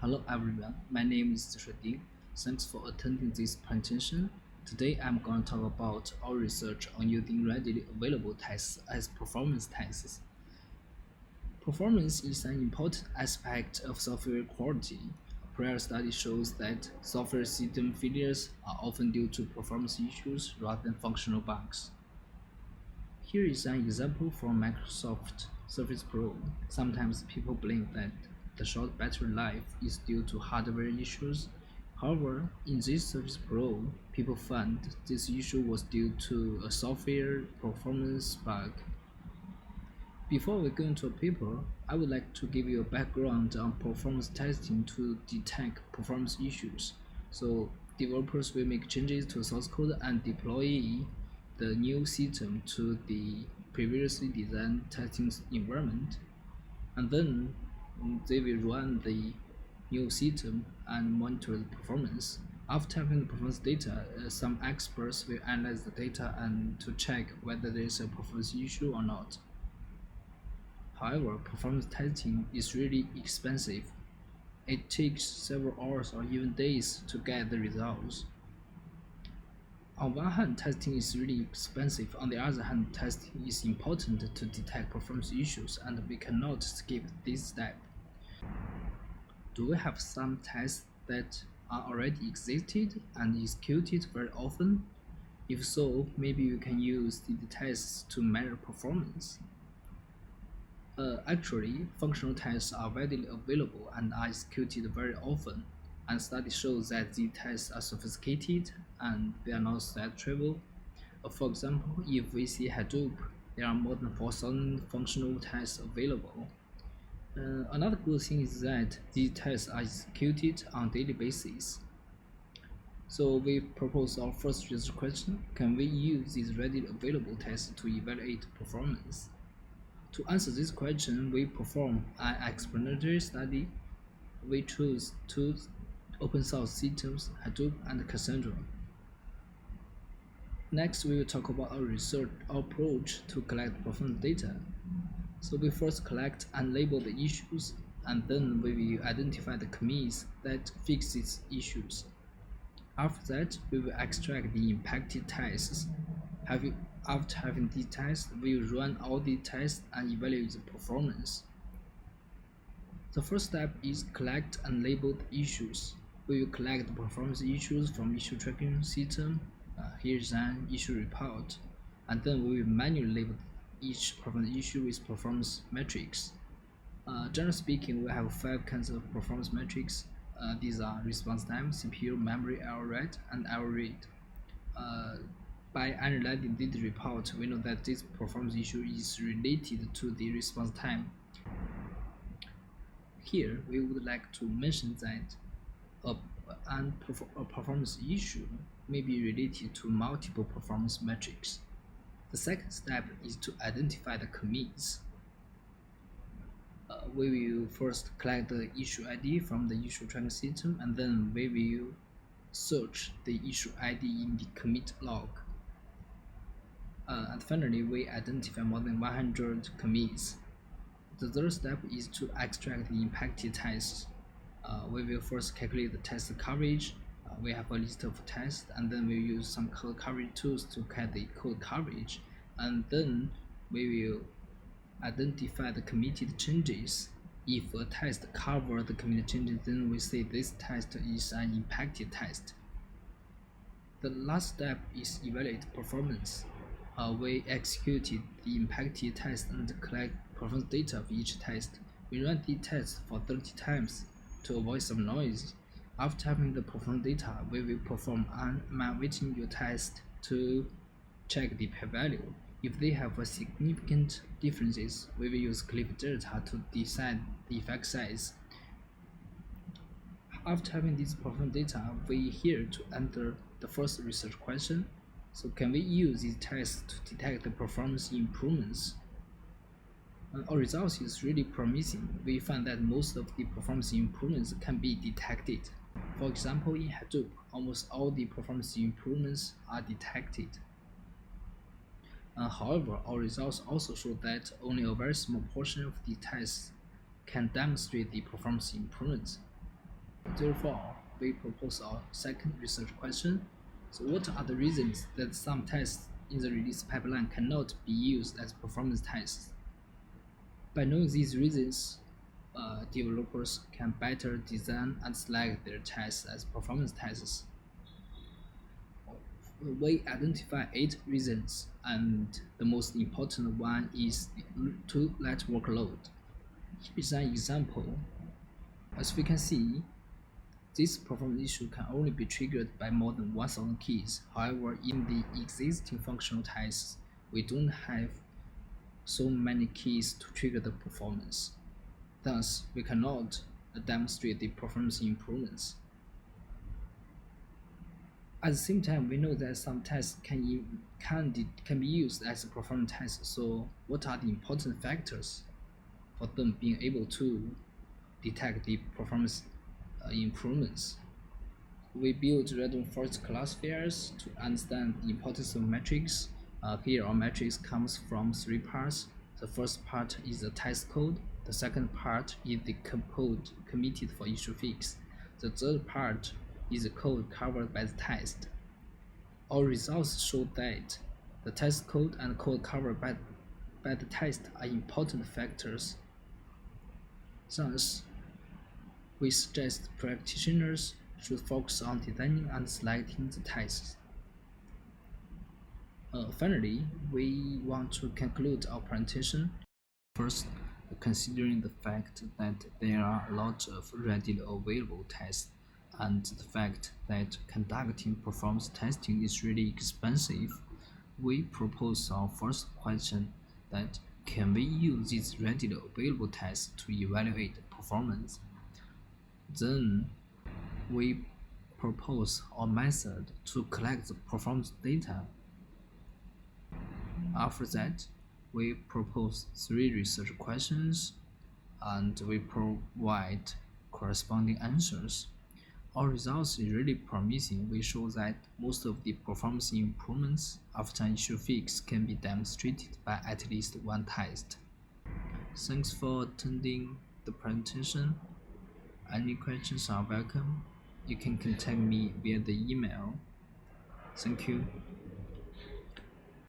Hello everyone, my name is Shadi. Thanks for attending this presentation. Today I'm going to talk about our research on using readily available tests as performance tests. Performance is an important aspect of software quality. A prior study shows that software system failures are often due to performance issues rather than functional bugs. Here is an example from Microsoft Surface Pro. Sometimes people blame that the short battery life is due to hardware issues. However, in this Surface Pro, people found this issue was due to a software performance bug. Before we go into a paper, I would like to give you a background on performance testing to detect performance issues. So developers will make changes to source code and deploy the new system to the previously designed testing environment, and then they will run the new system and monitor the performance. After having the performance data, some experts will analyze the data and to check whether there is a performance issue or not. However, performance testing is really expensive. It takes several hours or even days to get the results. On one hand, testing is really expensive. On the other hand, testing is important to detect performance issues, and we cannot skip this step. Do we have some tests that are already existed and executed very often? If so, maybe we can use these tests to measure performance. Actually, functional tests are readily available and are executed very often, and studies show that these tests are sophisticated and they are not that trivial. For example, if we see Hadoop, there are more than 4,000 functional tests available. Another good thing is that these tests are executed on a daily basis. So we propose our first research question: can we use these readily available tests to evaluate performance? To answer this question, we perform an explanatory study. We choose two open source systems, Hadoop and Cassandra. Next, we will talk about our research approach to collect performance data. So we first collect and label the issues, and then we will identify the commits that fix these issues. After that, we will extract the impacted tests. After having these tests, we will run all the tests and evaluate the performance. The first step is collect and label the issues. We will collect the performance issues from issue tracking system. Here is an issue report, and then we will manually label each performance issue with performance metrics. Generally speaking, we have 5 kinds of performance metrics. These are response time, CPU, memory, error rate, and error rate. By analyzing this report, we know that this performance issue is related to the response time. Here, we would like to mention that a performance issue may be related to multiple performance metrics. The second step is to identify the commits. We will first collect the issue ID from the issue tracking system, and then we will search the issue ID in the commit log. And finally, we identify more than 100 commits. The third step is to extract the impacted tests. We will first calculate the test coverage. We have a list of tests, and then we'll use some code coverage tools to calculate the code coverage, and then we will identify the committed changes. If a test covers the committed changes, then we say this test is an impacted test. The last step is evaluate performance. We executed the impacted test and collect performance data of each test. We run the test for 30 times to avoid some noise. After having the performance data, we will perform an weighting your test to check the p-value. If they have a significant differences, we will use cliff delta to decide the effect size. After having this performance data, we here to enter the first research question. So can we use these tests to detect the performance improvements? Our results is really promising. We find that most of the performance improvements can be detected. For example, in Hadoop, almost all the performance improvements are detected. However, our results also show that only a very small portion of the tests can demonstrate the performance improvements. Therefore, we propose our second research question. So what are the reasons that some tests in the release pipeline cannot be used as performance tests? By knowing these reasons, developers can better design and select their tests as performance tests. We identify 8 reasons, and the most important one is to network load. Here is an example. As we can see, this performance issue can only be triggered by more than 1,000 keys. However, in the existing functional tests, we don't have so many keys to trigger the performance. Thus, we cannot demonstrate the performance improvements. At the same time, we know that some tests can be used as a performance test. So, what are the important factors for them being able to detect the performance improvements? We build random-forest classifiers to understand the importance of metrics. Here, our metrics comes from 3 parts. The first part is the test code. The second part is the code committed for issue fix. The third part is the code covered by the test. Our results show that the test code and code covered by the test are important factors. Thus, we suggest practitioners should focus on designing and selecting the tests. Finally, we want to conclude our presentation. First, considering the fact that there are a lot of readily available tests and the fact that conducting performance testing is really expensive, we propose our first question that can we use these readily available tests to evaluate performance? Then we propose our method to collect the performance data. After that, we propose 3 research questions and we provide corresponding answers. Our results is really promising. We show that most of the performance improvements after an issue fix can be demonstrated by at least one test. Thanks for attending the presentation. Any questions are welcome. You can contact me via the email. Thank you.